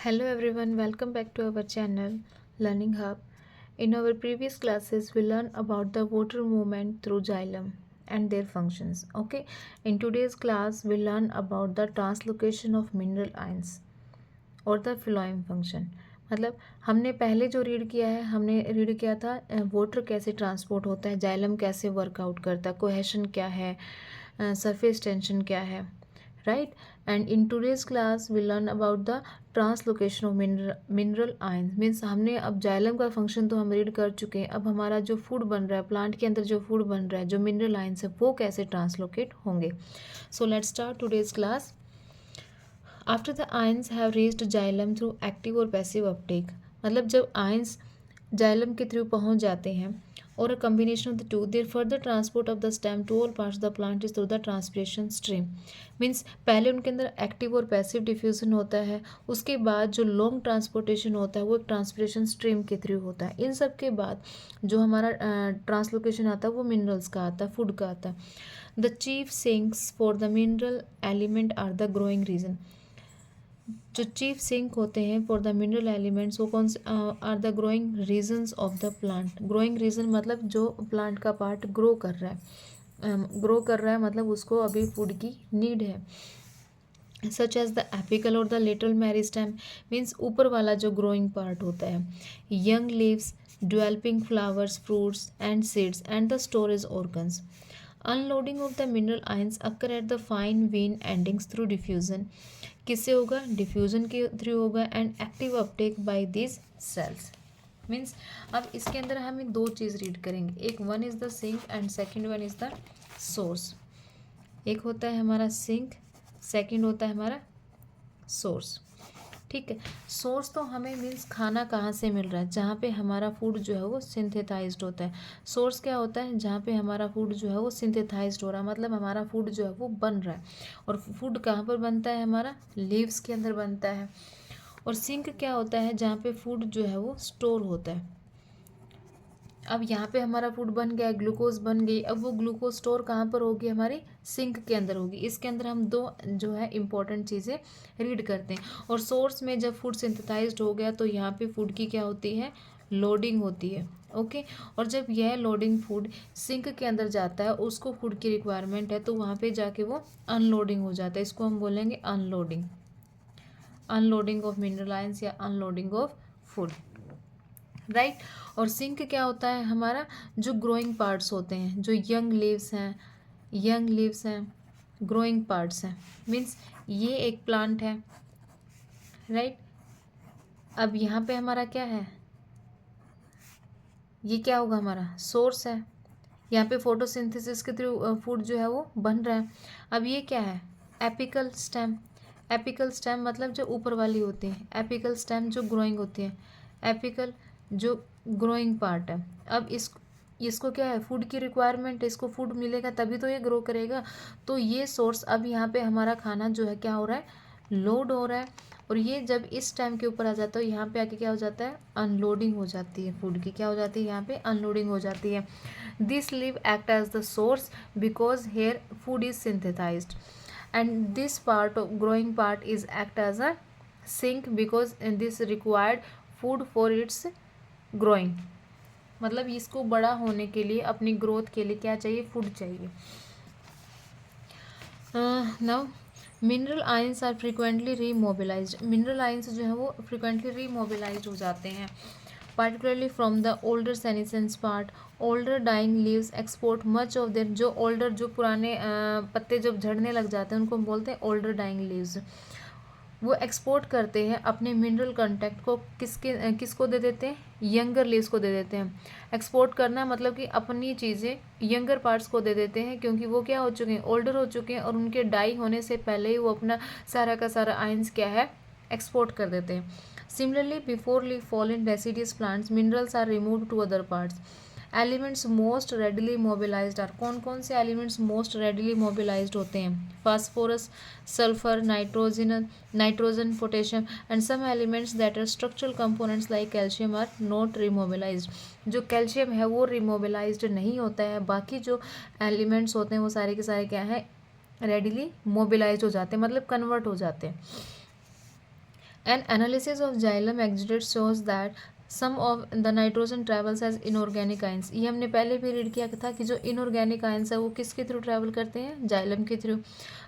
Hello everyone, welcome back to our channel Learning Hub. In our previous classes, we learned about the water movement through xylem and their functions. Okay, in today's class, we learn about the translocation of mineral ions और the phloem function. मतलब हमने पहले जो read किया है, हमने read किया था वाटर कैसे ट्रांसपोर्ट होता है, जाइलम कैसे वर्कआउट करता है, कोहेशन क्या है, सरफेस टेंशन क्या है, right. And in today's class we learn about the translocation of mineral ions. Means हमने अब जाइलम का फंक्शन तो हम रीड कर चुके हैं, अब हमारा जो फूड बन रहा है, प्लांट के अंदर जो फूड बन रहा है, जो मिनरल आयंस है, वो कैसे ट्रांसलोकेट होंगे। So let's start today's class. After the ions have reached xylem through active और पैसिव अपटेक। मतलब जब आयंस जाइलम के थ्रू पहुंच जाते हैं और a combination of the two, there further transport of the stem to all parts of the plant is through the transpiration stream. Means पहले उनके अंदर एक्टिव और पैसिव डिफ्यूजन होता है, उसके बाद जो लॉन्ग ट्रांसपोर्टेशन होता है वो एक ट्रांसपिरेशन स्ट्रीम के थ्रू होता है। इन सब के बाद जो हमारा ट्रांसलोकेशन आता है वो मिनरल्स का आता है, फूड का आता है। The chief sinks for the mineral element are the growing region. जो चीफ सिंक होते हैं फॉर द मिनरल एलिमेंट्स वो कौन से are the growing regions of the plant. Growing region मतलब जो प्लांट का पार्ट ग्रो कर रहा है, ग्रो कर रहा है मतलब उसको अभी फूड की नीड है। सच एज द एपिकल और द लेटरल मेरिस्टेम, मीन्स ऊपर वाला जो ग्रोइंग पार्ट होता है, young leaves, developing flowers, fruits and seeds and the storage organs. Unloading of the mineral ions occur at the fine vein endings through diffusion. किससे होगा? Diffusion के through होगा। And active uptake by this cells. Means अब इसके अंदर हम दो चीज़ रीड करेंगे, एक one is the sink and second one is the source. एक होता है हमारा सिंक, सेकंड होता है हमारा सोर्स। ठीक है, सोर्स तो हमें मीन्स खाना कहाँ से मिल रहा है, जहाँ पे हमारा फूड जो है वो सिंथेसाइज्ड होता है। सोर्स क्या होता है? जहाँ पे हमारा फूड जो है वो सिंथेसाइज्ड हो रहा है, मतलब हमारा फूड जो है वो बन रहा है। और फूड कहाँ पर बनता है? हमारा लीव्स के अंदर बनता है। और सिंक क्या होता है? जहाँ पे फूड जो है वो स्टोर होता है। अब यहाँ पे हमारा फूड बन गया, ग्लूकोज बन गई, अब वो ग्लूकोज स्टोर कहाँ पर होगी? हमारी सिंक के अंदर होगी। इसके अंदर हम दो जो है इंपॉर्टेंट चीज़ें रीड करते हैं। और सोर्स में जब फूड सिंथेसाइज्ड हो गया तो यहाँ पे फूड की क्या होती है? लोडिंग होती है। ओके, और जब यह लोडिंग फूड सिंक के अंदर जाता है, उसको फूड की रिक्वायरमेंट है, तो वहाँ पे जाके वो अनलोडिंग हो जाता है। इसको हम बोलेंगे unloading, unloading of mineral ions या अनलोडिंग ऑफ फूड, राइट। और सिंक क्या होता है? हमारा जो ग्रोइंग पार्ट्स होते हैं, जो यंग लीव्स हैं, यंग लीव्स हैं, ग्रोइंग पार्ट्स हैं। मीन्स ये एक प्लांट है, राइट। अब यहाँ पे हमारा क्या है? ये क्या होगा? हमारा सोर्स है। यहाँ पे फोटोसिंथेसिस के थ्रू फूड जो है वो बन रहा है। अब ये क्या है? Apical stem. एपिकल स्टेम मतलब जो ऊपर वाली होती है, एपिकल स्टेम जो ग्रोइंग होती है, एपिकल जो ग्रोइंग पार्ट है। अब इसको क्या है? फूड की रिक्वायरमेंट है, इसको फूड मिलेगा तभी तो ये ग्रो करेगा। तो ये सोर्स, अब यहाँ पे हमारा खाना जो है क्या हो रहा है? लोड हो रहा है। और ये जब इस टाइम के ऊपर आ जाता है, यहाँ पे आके क्या हो जाता है? अनलोडिंग हो जाती है फूड की। क्या हो जाती है? यहाँ पे अनलोडिंग हो जाती है। This leaf act as the source because here food is synthesized, and this part of growing part is act as a sink because this required food for its growing। मतलब इसको बड़ा होने के लिए, अपनी ग्रोथ के लिए क्या चाहिए? फूड चाहिए। Now mineral ions are frequently remobilized. Mineral ions जो है वो फ्रिक्वेंटली रीमोबिलाइज्ड हो जाते हैं, particularly from the older senescence part। older dying leaves export much of their, जो older जो पुराने पत्ते जब झड़ने लग जाते हैं उनको हम बोलते हैं older dying leaves। वो एक्सपोर्ट करते हैं अपने मिनरल कंटेंट को किसको दे देते हैं? यंगर लीव्स को दे देते हैं। एक्सपोर्ट करना मतलब कि अपनी चीज़ें यंगर पार्ट्स को दे देते हैं, क्योंकि वो क्या हो चुके हैं? ओल्डर हो चुके हैं, और उनके डाई होने से पहले ही वो अपना सारा का सारा आयंस क्या है? एक्सपोर्ट कर देते हैं। Similarly before leaf fall in deciduous plants minerals are remove to other parts. Elements most readily mobilized are, कौन कौन से एलिमेंट्स मोस्ट रेडिली मोबिलाइज्ड होते हैं? Phosphorus, sulphur, nitrogen, potassium and some elements that are structural components like calcium are not remobilized. जो calcium है वो रिमोबिलाइज्ड नहीं होता है, बाकी जो एलिमेंट्स होते हैं वो सारे के सारे क्या है? रेडिली मोबिलाइज हो जाते हैं, मतलब कन्वर्ट हो जाते हैं। An analysis of xylem exudate shows that some of the nitrogen travels as inorganic ions. ये हमने पहले भी रीड किया था कि जो inorganic ions है वो किसके थ्रू ट्रैवल करते हैं, जाइलम के through.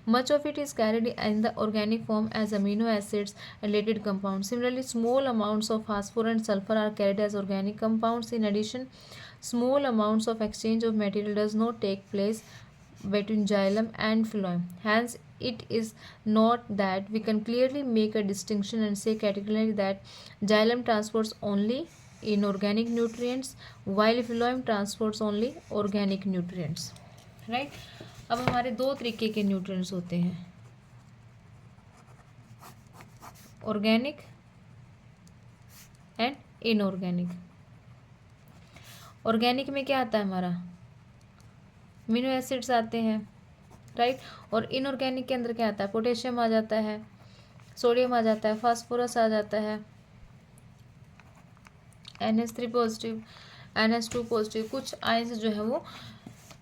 Much of it is carried in the organic form as amino acids and related compounds. Similarly, small amounts of phosphor and sulfur are carried as organic compounds. In addition, small amounts of exchange of material does not take place between xylem and phloem. Hence, it is not that we can clearly make a distinction and say categorically that xylem transports only inorganic nutrients while phloem transports only organic nutrients. Right? अब हमारे दो तरीके के nutrients होते हैं, organic and inorganic. Organic में क्या आता है हमारा, अमीनो एसिड्स आते हैं, राइट. और इनऑर्गेनिक के अंदर क्या आता है, पोटेशियम आ जाता है, सोडियम आ जाता है, फास्फोरस आ जाता है, NH3 पॉजिटिव, NH2 पॉजिटिव, कुछ आयंस जो है वो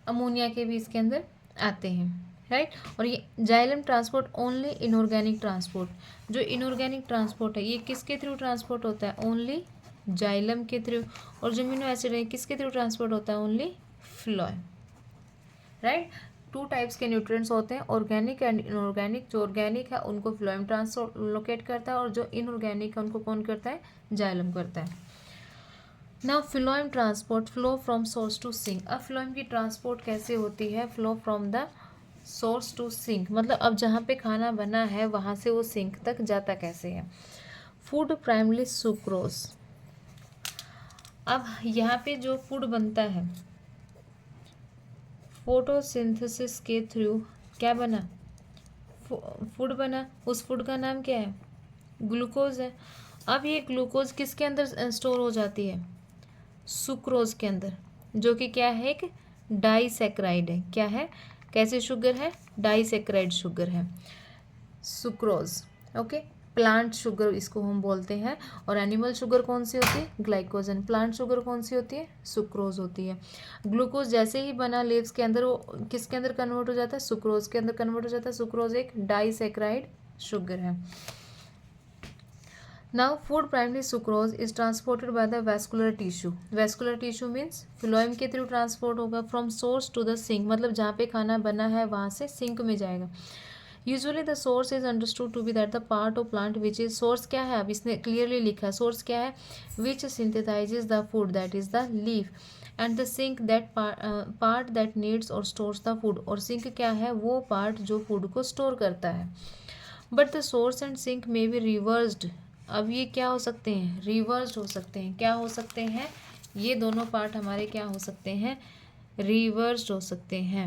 अमोनिया के भी इसके अंदर आते हैं, राइट. और ये xylem transport only inorganic transport. जो इनऑर्गेनिक ट्रांसपोर्ट है ये किसके थ्रू ट्रांसपोर्ट होता है, ओनली जाइलम के थ्रू. और जो अमीनो एसिड है किसके थ्रू ट्रांसपोर्ट होता है, only phloem, right. Two types के न्यूट्रिएंट्स होते हैं, ऑर्गेनिक एंड इनऑर्गेनिक. जो ऑर्गेनिक है उनको फ्लोएम ट्रांसलोकेट करता है और जो इनऑर्गेनिक है उनको कौन करता है, जाइलम करता है. Now phloem transport flow from source to sink. अब फ्लोएम की ट्रांसपोर्ट कैसे होती है, flow from the source to sink. मतलब अब जहाँ पे खाना बना है वहाँ से वो सिंक तक जाता कैसे है. Food primary sucrose. अब यहाँ पे जो फूड बनता है फोटोसिंथेसिस के थ्रू क्या बना, फूड बना. उस फूड का नाम क्या है, ग्लूकोज है. अब ये ग्लूकोज किसके अंदर स्टोर हो जाती है, सुक्रोज के अंदर, जो कि क्या है, एक डाइसैकेराइड है. क्या है, कैसे शुगर है, डाइसैकेराइड शुगर है सुक्रोज. ओके, प्लांट शुगर इसको हम बोलते हैं. और एनिमल शुगर कौन सी होती है, ग्लाइकोजन. प्लांट शुगर कौन सी होती है, सुक्रोज होती है. ग्लूकोज जैसे ही बना लीव्स के अंदर वो किसके अंदर कन्वर्ट हो जाता है, सुक्रोज के अंदर कन्वर्ट हो जाता है. सुक्रोज एक डाइसैकेराइड शुगर है. Now, food primary sucrose is transported by the vascular tissue. Vascular tissue means phloem के थ्रू ट्रांसपोर्ट होगा from source to the sink. मतलब जहाँ पे खाना बना है वहाँ से सिंक में जाएगा. Usually the source is understood to be that the part of plant which is source क्या है, अब इसने clearly लिखा source क्या है, which synthesizes the food, that is the leaf, and the sink that part that needs or stores the food. और sink क्या है, वो part जो food को store करता है. But the source and sink may be reversed. अब ये क्या हो सकते हैं, रिवर्स्ड हो सकते हैं. क्या हो सकते हैं, ये दोनों पार्ट हमारे क्या हो सकते हैं, रिवर्स्ड हो सकते हैं.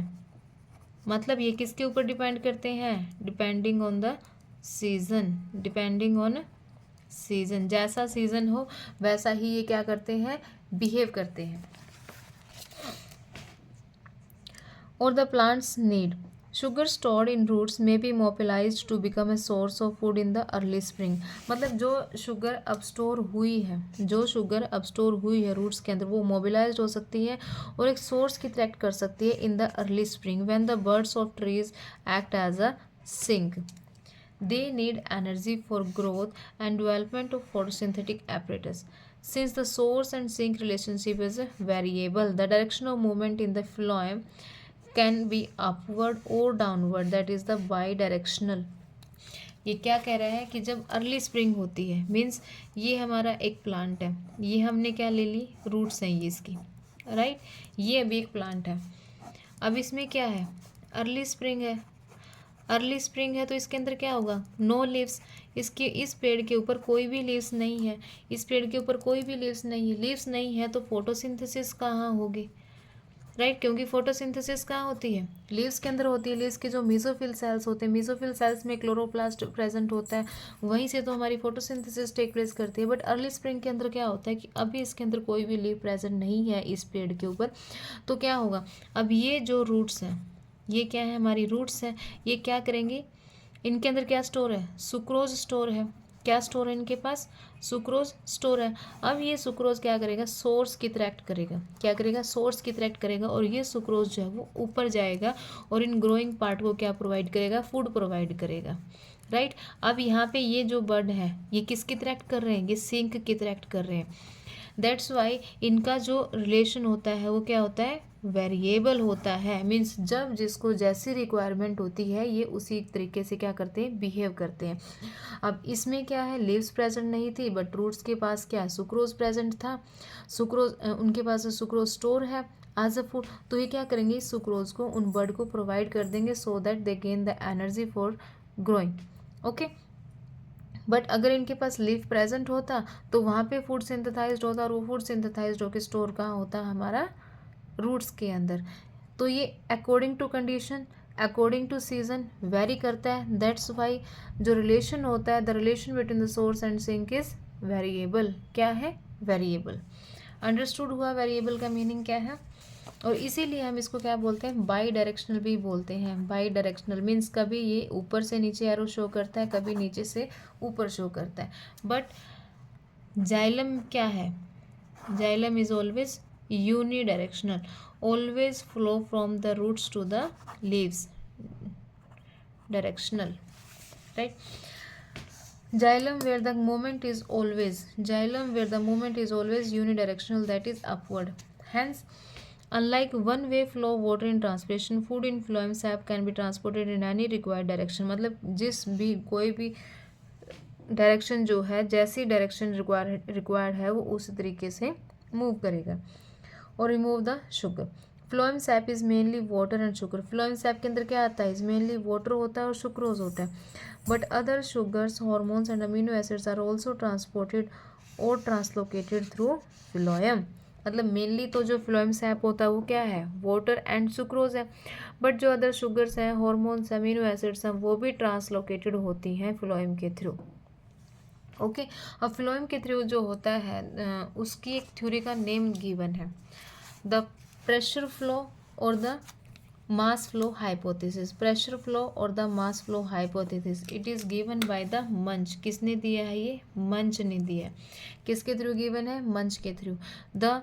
मतलब ये किसके ऊपर डिपेंड करते हैं, depending on the season. Depending on season, जैसा सीजन हो वैसा ही ये क्या करते हैं, बिहेव करते हैं. और the plants need sugar stored in roots may be mobilized to become a source of food in the early spring. मतलब जो शुगर अब स्टोर हुई है, जो शुगर अब स्टोर हुई है रूट्स के अंदर, वो मोबिलाइज हो सकती है और एक सोर्स की तरह एक्ट कर सकती है in the early spring when the buds of trees act as a sink. They need energy for growth and development of photosynthetic apparatus. Since the source and sink relationship is variable, the direction of movement in the phloem can be upward or downward, that is the bidirectional. ये क्या कह रहा है कि जब early spring होती है, means ये हमारा एक प्लांट है, ये हमने क्या ले ली, रूट्स हैं ये इसकी, राइट. ये अभी एक प्लांट है. अब इसमें क्या है, अर्ली स्प्रिंग है. अर्ली स्प्रिंग है तो इसके अंदर क्या होगा, नो लीव्स. इसके इस पेड़ के ऊपर कोई भी लीव्स नहीं है, इस पेड़ के ऊपर कोई भी लीव्स नहीं है. लीव्स नहीं है तो फोटोसिंथेसिस कहाँ होगी, राइट. क्योंकि फोटोसिंथेसिस कहाँ होती है, लीव्स के अंदर होती है. लीव्स के जो मीजोफिल सेल्स होते हैं, मीजोफिल सेल्स में क्लोरोप्लास्ट प्रेजेंट होता है, वहीं से तो हमारी फोटोसिंथेसिस टेक प्लेस करती है. बट अर्ली स्प्रिंग के अंदर क्या होता है कि अभी इसके अंदर कोई भी लीव प्रेजेंट नहीं है इस पेड़ के ऊपर. तो क्या होगा, अब ये जो रूट्स हैं, ये क्या है, हमारी रूट्स हैं, ये क्या करेंगी, इनके अंदर क्या स्टोर है, सुक्रोज स्टोर है. क्या स्टोर है इनके पास, सुक्रोज स्टोर है. अब ये सुक्रोज क्या करेगा, सोर्स की तरह एक्ट करेगा. क्या करेगा, सोर्स की तरह एक्ट करेगा. और ये सुक्रोज जो है वो ऊपर जाएगा और इन ग्रोइंग पार्ट को क्या प्रोवाइड करेगा, फूड प्रोवाइड करेगा, राइट। अब यहाँ पे ये जो बर्ड है ये किसकी तरह एक्ट कर रहे हैं, ये सिंक की तरह एक्ट कर रहे हैं। दैट्स वाई इनका जो रिलेशन होता है वो क्या होता है, वेरिएबल होता है। मीन्स जब जिसको जैसी रिक्वायरमेंट होती है ये उसी तरीके से क्या करते हैं, बिहेव करते हैं। अब इसमें क्या है, लीव्स प्रेजेंट नहीं थी बट रूट्स के पास क्या है, सुक्रोज प्रेजेंट था। सुक्रोज उनके पास सुक्रोज स्टोर है एज अ फूड, तो ये क्या करेंगे, इस सुक्रोज को उन बर्ड को प्रोवाइड कर देंगे so that they gain the energy for growing. Okay, but अगर इनके पास लीफ प्रेजेंट होता तो वहाँ पे फूड सिंथेसाइज्ड होता, और वो फूड सिंथेसाइज्ड होकर स्टोर कहाँ होता, हमारा रूट्स के अंदर। तो ये according to condition, according to season vary करता है। दैट्स वाई जो रिलेशन होता है, the relation between the source and sink is variable. क्या है, वेरिएबल। अंडरस्टूड हुआ वेरिएबल का मीनिंग क्या है। और इसीलिए हम इसको क्या बोलते हैं, बाई डायरेक्शनल भी बोलते हैं। बाई डायरेक्शनल मीन्स कभी ये ऊपर से नीचे एरो शो करता है, कभी नीचे से ऊपर शो करता है। बट जाइलम क्या है, xylem is always unidirectional, always flow from the roots to the leaves, directional, right? Xylem where the movement is always, xylem where the movement is always unidirectional, that is upward. Hence, unlike one way flow water in transpiration, food in phloem sap can be transported in any required direction. मतलब जिस भी कोई भी direction जो है, जैसी direction required है वो उस तरीके से मूव करेगा। और remove the sugar. Phloem SAP is mainly water and sugar. Phloem SAP के अंदर क्या आता है, इज मेनली वाटर होता है और सुक्रोज होता है। But other sugars, hormones and amino acids are also transported और ट्रांसलोकेटेड थ्रू फ्लोएम। मतलब मेनली तो जो फ्लोएम सैप होता है वो क्या है, वाटर एंड सुक्रोज है। बट जो अदर शुगर्स हैं, हॉर्मोन्स, अमीनो एसिड्स हैं, वो भी ट्रांसलोकेटेड होती हैं फ्लोएम के थ्रू। ओके, अब फ्लोएम के थ्रू जो होता है उसकी एक थ्योरी का नेम गिवन है, द प्रेशर फ्लो और the mass flow hypothesis. Pressure flow और the mass flow hypothesis, it is given by the Munch. किसने दिया है, ये मंच ने दिया है। किसके थ्रू गिवन है, मंच के थ्रू। द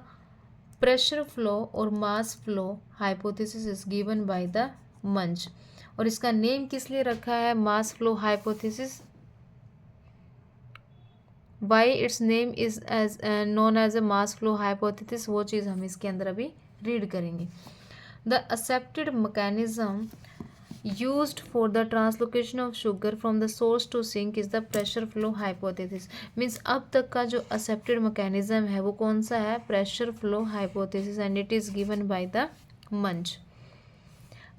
प्रेशर फ्लो और mass flow hypothesis is given by the Munch. और इसका नेम किस लिए रखा है, mass flow hypothesis. Why its name is as known as a mass flow hypothesis, वो चीज़ हम इसके अंदर अभी रीड करेंगे। The accepted mechanism used for the translocation of sugar from the source to sink is the pressure flow hypothesis। Means अब तक का जो accepted mechanism है वो कौन सा है, pressure flow hypothesis, and it is given by the Munch।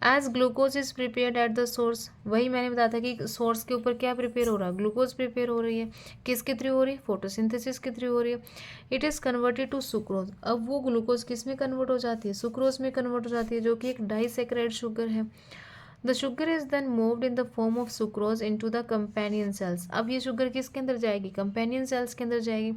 As glucose is prepared at the source, वही मैंने बताया था कि सोर्स के ऊपर क्या प्रिपेयर हो रहा है, ग्लूकोज प्रिपेयर हो रही है। किसके थ्रू हो रही है, फोटोसिंथेसिस के थ्रू हो रही है। It is converted to sucrose. अब वो ग्लूकोज किस में कन्वर्ट हो जाती है, सुक्रोज में कन्वर्ट हो जाती है, जो कि एक डाइसैकेराइड शुगर है। The sugar is then moved in the form of sucrose into the companion cells. अब ये शुगर किसके अंदर जाएगी, कंपेनियन सेल्स के अंदर जाएगी।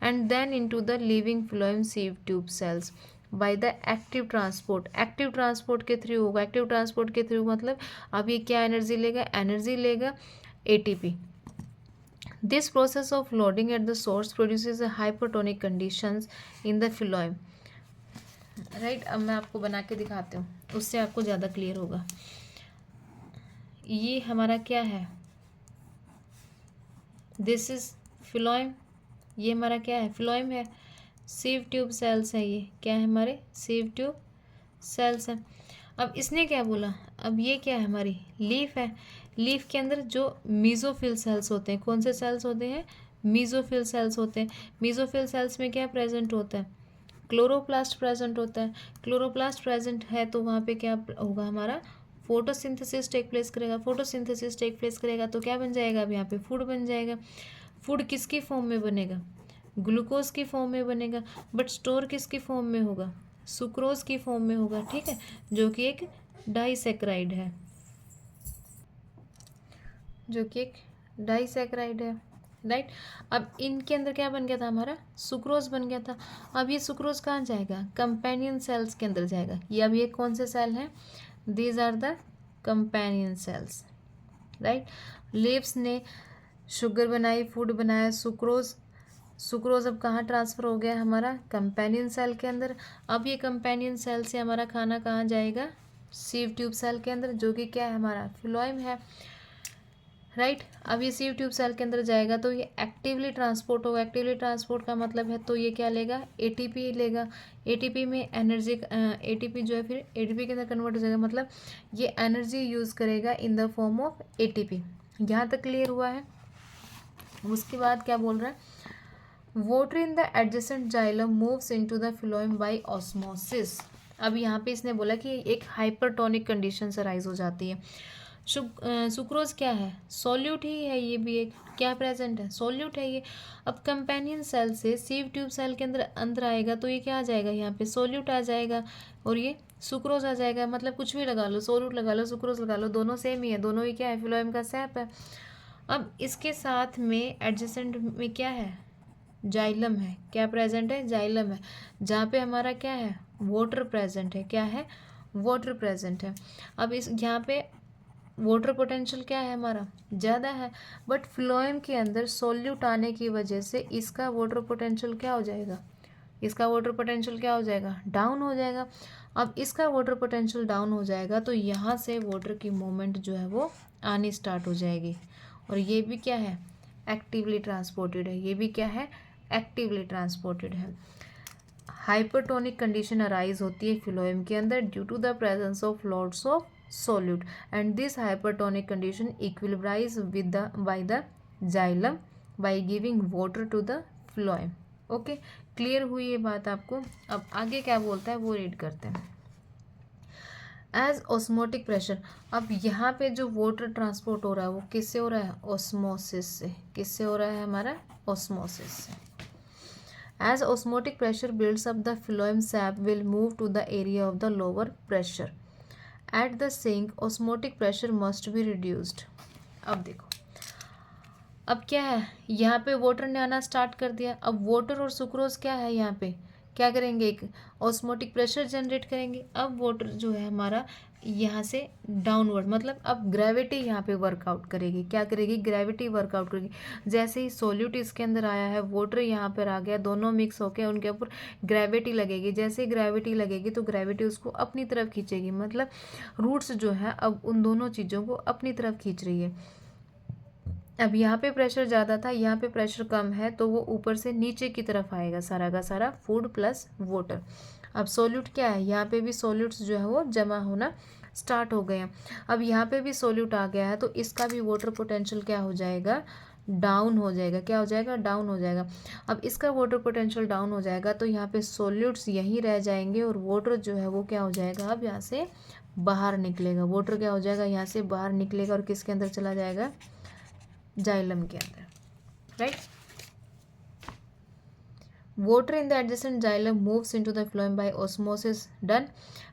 And then into the living phloem sieve tube cells by the active transport. Active transport के through होगा। एक्टिव ट्रांसपोर्ट के थ्रू मतलब अब ये क्या एनर्जी लेगा, एनर्जी लेगा ATP. This process of loading at the source produces a hypertonic conditions in the phloem. Right, अब मैं आपको बना के दिखाती हूँ, उससे आपको ज़्यादा क्लियर होगा। ये हमारा क्या है, दिस इज फ्लोएम, ये हमारा क्या है, फ्लोएम है। सीव ट्यूब सेल्स है, ये क्या है, हमारे सीव ट्यूब सेल्स हैं। अब इसने क्या बोला, अब ये क्या है, हमारी लीफ है। लीफ के अंदर जो मीजोफिल सेल्स होते हैं, कौन से सेल्स होते हैं, मीजोफिल सेल्स होते हैं। मीजोफिल सेल्स में क्या प्रेजेंट होता है, क्लोरोप्लास्ट प्रेजेंट होता है। क्लोरोप्लास्ट प्रेजेंट है तो वहाँ पे क्या होगा, हमारा फोटोसिंथेसिस टेक प्लेस करेगा। फोटोसिंथेसिस टेक प्लेस करेगा तो क्या बन जाएगा, अब यहाँ पे फूड बन जाएगा। फूड किसकी फॉर्म में बनेगा, ग्लूकोज की फॉर्म में बनेगा। बट स्टोर किसकी फॉर्म में होगा, सुक्रोज की फॉर्म में होगा, ठीक है, जो कि एक डाइसैकेराइड है, जो कि एक डाइसैकेराइड है। राइट, अब इनके अंदर क्या बन गया था, हमारा सुक्रोज बन गया था। अब ये सुक्रोज कहाँ जाएगा, कंपेनियन सेल्स के अंदर जाएगा। ये अब ये कौन से सेल हैं, these are the companion cells. Right, leaves ने शुगर बनाई, फूड बनाया, सुक्रोज। सुक्रोज अब कहाँ ट्रांसफ़र हो गया, हमारा कंपेनियन सेल के अंदर। अब ये कंपेनियन सेल से हमारा खाना कहाँ जाएगा, सीव ट्यूब सेल के अंदर, जो कि क्या है, हमारा फ्लोएम है। राइट। अब ये सीव ट्यूब सेल के अंदर जाएगा तो ये एक्टिवली ट्रांसपोर्ट होगा। एक्टिवली ट्रांसपोर्ट का मतलब है तो ये क्या लेगा, एटीपी लेगा। एटीपी में एनर्जी, एटीपी जो है फिर एटीपी के अंदर कन्वर्ट हो जाएगा, मतलब ये एनर्जी यूज़ करेगा इन द फॉर्म ऑफ एटीपी। यहाँ तक क्लियर हुआ है। उसके बाद क्या बोल रहा है, water in the adjacent xylem moves into the phloem by osmosis। अब यहाँ पे इसने बोला कि एक हाइपरटोनिक कंडीशन से राइज हो जाती है। सुक्रोज क्या है, सॉल्यूट ही है, ये भी एक क्या प्रेजेंट है, सॉल्यूट है ये। अब कंपेनियन सेल से सीव ट्यूब सेल के अंदर आएगा तो ये क्या आ जाएगा, यहाँ पे सॉल्यूट आ जाएगा और ये सुक्रोज आ जाएगा। मतलब कुछ भी लगा लो, सॉल्यूट लगा लो, सुक्रोज लगा लो, दोनों सेम ही है, दोनों ही क्या है, फिलोएम का सैप है। अब इसके साथ में एडजेसेंट में क्या है, जाइलम है। क्या प्रेजेंट है, जाइलम है, जहाँ पे हमारा क्या है, वाटर प्रेजेंट है। क्या है, वाटर प्रेजेंट है। अब इस यहाँ पे वाटर पोटेंशियल क्या है हमारा, ज़्यादा है, बट फ्लोएम के अंदर सॉल्यूट आने की वजह से इसका वाटर पोटेंशियल क्या हो जाएगा, इसका वाटर पोटेंशियल क्या हो जाएगा, डाउन हो जाएगा। अब इसका वाटर पोटेंशियल डाउन हो जाएगा तो यहाँ से वाटर की मूवमेंट जो है वो आनी स्टार्ट हो जाएगी, और ये भी क्या है, एक्टिवली ट्रांसपोर्टेड है। ये भी क्या है, एक्टिवली ट्रांसपोर्टेड है। हाइपरटोनिक कंडीशन अराइज होती है फिलोएम के अंदर due to the presence of lots of solute, and this hypertonic condition equilibrize with the by the xylem by giving water to the phloem। Okay, clear हुई ये बात आपको। अब आगे क्या बोलता है वो रीड करते हैं। एज ऑस्मोटिक प्रेशर, अब यहाँ पे जो वाटर ट्रांसपोर्ट हो रहा है वो किससे हो रहा है, ऑस्मोसिस से। किससे हो रहा है हमारा, ऑस्मोसिस से। As osmotic pressure builds up the phloem sap will move to the area of the lower pressure। At the sink osmotic pressure must be reduced. अब देखो, अब क्या है, यहाँ पे वाटर ने आना स्टार्ट कर दिया। अब वाटर और सुक्रोज क्या है, यहाँ पे क्या करेंगे, एक ऑस्मोटिक प्रेशर जनरेट करेंगे। अब वाटर जो है हमारा यहाँ से डाउनवर्ड, मतलब अब ग्रेविटी यहाँ पे वर्कआउट करेगी। क्या करेगी, ग्रेविटी वर्कआउट करेगी। जैसे ही सोल्यूट इसके अंदर आया है, वाटर यहाँ पर आ गया, दोनों मिक्स होकर उनके ऊपर ग्रेविटी लगेगी। जैसे ही ग्रेविटी लगेगी तो ग्रेविटी उसको अपनी तरफ खींचेगी, मतलब रूट्स जो है अब उन दोनों चीज़ों को अपनी तरफ खींच रही है। अब यहाँ पे प्रेशर ज़्यादा था, यहाँ पे प्रेशर कम है, तो वो ऊपर से नीचे की तरफ आएगा सारा का सारा फूड प्लस वाटर। अब सोल्यूट क्या है, यहाँ पे भी सोल्यूट्स जो है वो जमा होना स्टार्ट हो गए हैं। अब यहाँ पे भी सोल्यूट आ गया है तो इसका भी वाटर पोटेंशियल क्या हो जाएगा, डाउन हो जाएगा। क्या हो जाएगा, डाउन हो जाएगा। अब इसका वाटर पोटेंशियल डाउन हो जाएगा तो यहाँ पे सोल्यूट्स यहीं रह जाएंगे और वाटर जो है वो क्या हो जाएगा, अब यहाँ से बाहर निकलेगा। वाटर क्या हो जाएगा, यहाँ से बाहर निकलेगा और किसके अंदर चला जाएगा, जाइलम के अंदर, right. Water in the adjacent xylem moves into the phloem by osmosis done।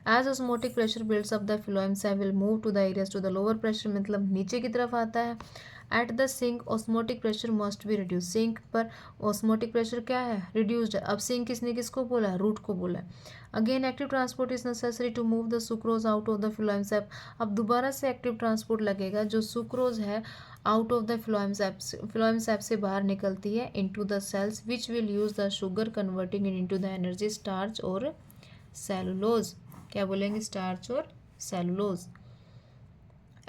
As osmotic pressure builds up, the phloem sap will move to the areas to the lower pressure, मतलब नीचे की तरफ आता है। At the sink osmotic pressure must be reduced। Sink पर osmotic pressure क्या है, reduced है। अब सिंक किसने किसको बोला है, रूट को बोला है। Again active transport is necessary to move the sucrose out of the phloem sap। अब दोबारा से एक्टिव ट्रांसपोर्ट लगेगा, जो सुक्रोज है out of the phloem sap से बाहर निकलती है into the cells which will use the sugar converting into the energy starch और सेलुलोज। क्या बोलेंगे, स्टार्च और cellulose.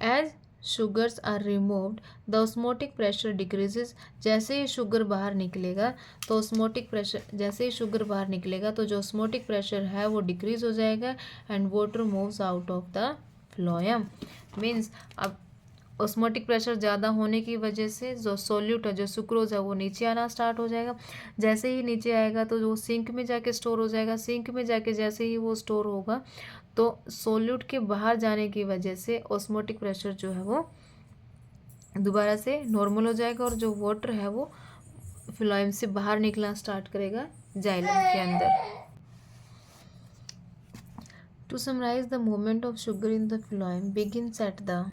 As sugars are removed the osmotic pressure decreases. जैसे ही शुगर बाहर निकलेगा तो ऑस्मोटिक प्रेशर, जैसे ही शुगर बाहर निकलेगा तो जो ऑस्मोटिक प्रेशर है वो डिक्रीज हो जाएगा and water moves out of the phloem. Means अब ऑस्मोटिक प्रेशर ज़्यादा होने की वजह से जो सोल्यूट है, जो सुक्रोज है, वो नीचे आना स्टार्ट हो जाएगा। जैसे ही नीचे आएगा तो वो सिंक में जाके स्टोर हो जाएगा। सिंक में जाके जैसे ही वो स्टोर होगा तो सोल्यूट के बाहर जाने की वजह से ऑस्मोटिक प्रेशर जो है वो दोबारा से नॉर्मल हो जाएगा और जो वाटर है वो फ्लोएम से बाहर निकलना स्टार्ट करेगा जाइलम के अंदर। To summarize the movement of sugar in the phloem begins at the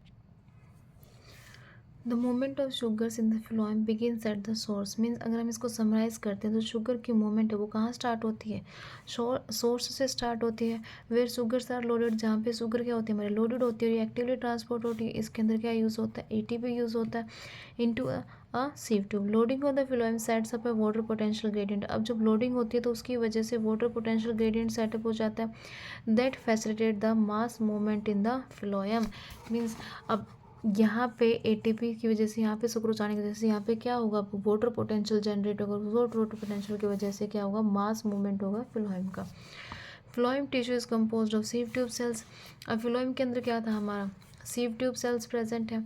movement of sugars in the phloem begins at the source. Means अगर हम इसको समराइज करते हैं तो शुगर की मूवमेंट है वो कहाँ स्टार्ट होती है, सोर्स से स्टार्ट होती है। वेयर शुगर्स आर लोडेड, जहाँ पे शुगर क्या होती है हमारी लोडेड होती है और एक्टिवली ट्रांसपोर्ट होती है। इसके अंदर क्या यूज़ होता है, एटीपी यूज़ होता है into a sieve tube. Loading of the phloem sets up a water potential gradient. अब जब लोडिंग होती है तो उसकी वजह से वाटर पोटेंशियल ग्रेडियंट सेटअप हो जाता है that facilitate the mass movement in the phloem. Means अब यहाँ पे एटीपी की वजह से, यहाँ पे सुक्रोज आने की वजह से यहाँ पे क्या होगा, वाटर पोटेंशियल जनरेट होगा। वाटर पोटेंशियल की वजह से क्या होगा, मास मूवमेंट होगा फ्लोएम का। Phloem tissue is composed of सीव tube sales. अब फ्लोएम के अंदर क्या था हमारा, सीव ट्यूब सेल्स प्रेजेंट है,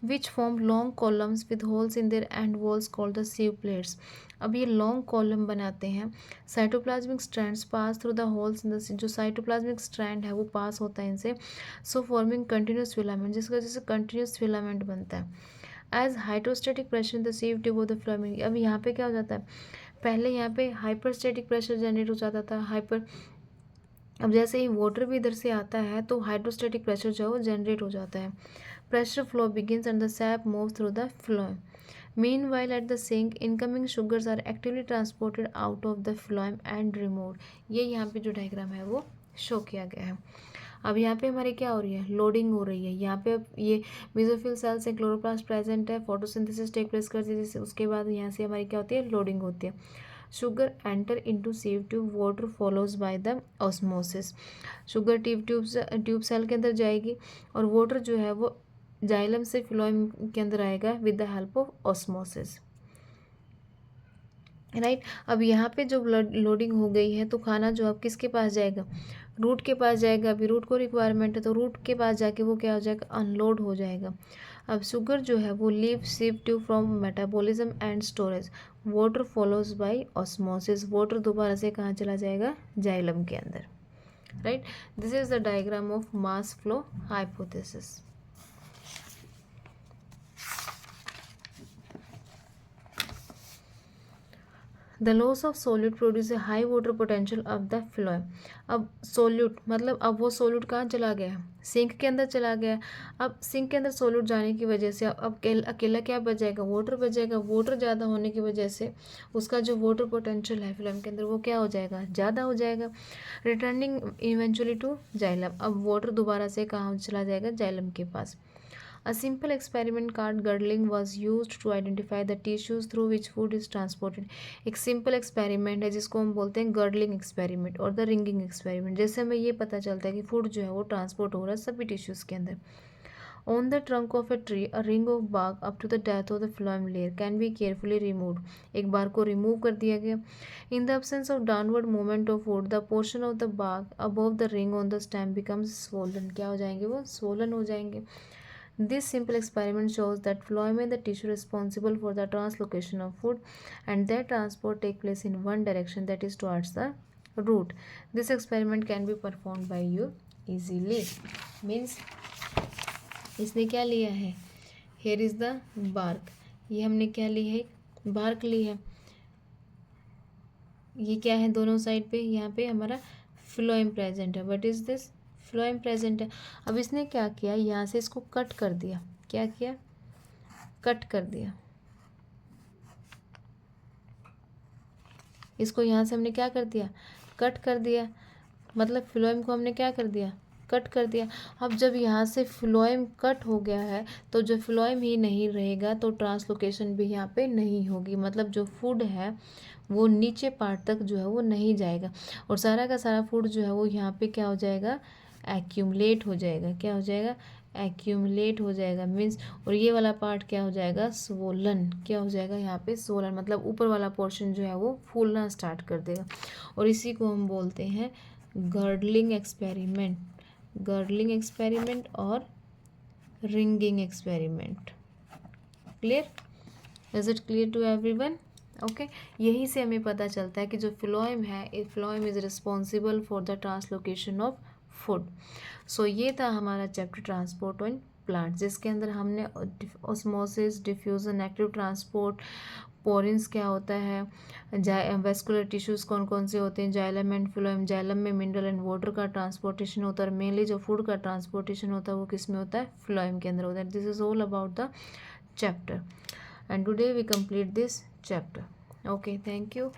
which form long columns with holes in their and walls called the सीव plates. अब ये लॉन्ग कॉलम बनाते हैं। Cytoplasmic strands pass through the holes in the, जो साइटोप्लाज्मिक स्ट्रैंड है वो पास होता है इनसे, सो फॉर्मिंग कंटिन्यूस फिलामेंट, जिसकी वजह से कंटिन्यूस फिलामेंट बनता है। As hydrostatic pressure in the sieve tube of the phloem. अब यहाँ पे क्या हो जाता है, पहले यहाँ पे हाइपरस्टेटिक प्रेशर जनरेट हो जाता था, अब जैसे ही वाटर भी इधर से आता है तो हाइड्रोस्टेटिक प्रेशर जो है वो जनरेट हो जाता है। Pressure flow begins and the sap move through the phloem. Meanwhile at the sink incoming sugars are actively transported out of the phloem and removed. ये यहाँ पे जो डायग्राम है वो शो किया गया है। अब यहाँ पे हमारी क्या हो रही है, लोडिंग हो रही है। यहाँ पे अब ये मेसोफिल सेल्स से क्लोरोप्लास्ट प्रेजेंट है, फोटोसिंथेसिस टेक प्लेस करती है, उसके बाद यहाँ से हमारी क्या होती है, लोडिंग होती है। Sugar enter into sieve tube, water follows by the osmosis. Sugar tube cell के अंदर जाएगी और वाटर जो है वो जाइलम से फ्लोएम के अंदर आएगा with the help of osmosis, right. अब यहाँ पे जो लोडिंग हो गई है तो खाना जो अब किसके पास जाएगा, रूट के पास जाएगा। अभी रूट को रिक्वायरमेंट है तो रूट के पास जाके वो क्या हो जाएगा, अनलोड हो जाएगा। अब शुगर जो है वो leave sieve tube from metabolism and storage, water follows by osmosis. Water दोबारा से कहाँ चला जाएगा, जाइलम के अंदर, right. This is the diagram of mass flow hypothesis. The loss of solute produce a high water potential of the phloem. अब solute मतलब अब वो सोल्यूट कहाँ चला गया है, सिंक के अंदर चला गया। अब सिंक के अंदर सोल्यूट जाने की वजह से अब अकेला क्या बच जाएगा, वाटर बच जाएगा। वाटर ज़्यादा होने की वजह से उसका जो वाटर पोटेंशियल है फ्लोएम के अंदर वो क्या हो जाएगा, ज़्यादा हो जाएगा, रिटर्निंग इवेंचुअली टू जाइलम। अब वाटर दोबारा से कहाँ चला जाएगा, जाइलम के पास। A simple experiment called girdling was used to identify the tissues through which food is transported. एक सिंपल एक्सपेरिमेंट है जिसको हम बोलते हैं गर्डलिंग एक्सपेरिमेंट और द रिंगिंग एक्सपेरिमेंट। जैसे हमें ये पता चलता है कि फूड जो है वो ट्रांसपोर्ट हो रहा है सभी टिश्यूज़ के अंदर। On the trunk of a tree, a ring of bark up to the depth of the phloem layer can be carefully removed. एक बार को रिमूव कर दिया गया। In the absence of downward movement of food, the portion of the bark above the ring on the stem becomes swollen. क्या हो जाएंगे वो, swollen हो जाएंगे। This simple experiment shows that phloem is the tissue responsible for the translocation of food and that transport take place in one direction, that is towards the root. This experiment can be performed by you easily. Means इसने क्या लिया है, here is the bark, ये हमने क्या ली है, bark ली है। ये क्या है दोनों साइड पे, यहाँ पे हमारा phloem प्रेजेंट है। What is this, phloem present है। अब इसने क्या किया, यहाँ से इसको कट कर दिया। क्या किया, कट कर दिया इसको। यहाँ से हमने क्या कर दिया, कट कर दिया। मतलब फ्लोएम को हमने क्या कर दिया, कट कर दिया। अब जब यहाँ से फ्लोएम कट हो गया है तो जो फ्लोएम ही नहीं रहेगा तो ट्रांसलोकेशन भी यहाँ पे नहीं होगी। मतलब जो फूड है वो नीचे पार्ट तक जो है वो नहीं जाएगा और सारा का सारा फूड जो है वो यहाँ पे क्या हो जाएगा, एक्यूमुलेट हो जाएगा। क्या हो जाएगा, एक्यूमुलेट हो जाएगा। मीन्स और ये वाला पार्ट क्या हो जाएगा, स्वोलन। क्या हो जाएगा यहाँ पे, स्वोलन। मतलब ऊपर वाला पोर्शन जो है वो फूलना स्टार्ट कर देगा और इसी को हम बोलते हैं गर्डलिंग एक्सपेरिमेंट। गर्डलिंग एक्सपेरिमेंट और ringing experiment. Clear, is it clear to everyone? Okay, यही से हमें पता चलता है कि जो फ्लोएम है, phloem is responsible for the translocation of food. So ये था हमारा चैप्टर ट्रांसपोर्ट इन प्लांट, जिसके अंदर हमने osmosis, diffusion, active transport, porins क्या होता है, वेस्कुलर टिश्यूज़ कौन कौन से होते हैं, जाइलम एंड फ्लोएम। जाइलम में मिनरल एंड वाटर का ट्रांसपोर्टेशन होता है और मेनली जो फूड का ट्रांसपोर्टेशन होता है वो किस में होता है, फ्लोएम के अंदर होता है। This is all about the chapter and today we complete this chapter. Okay, thank you.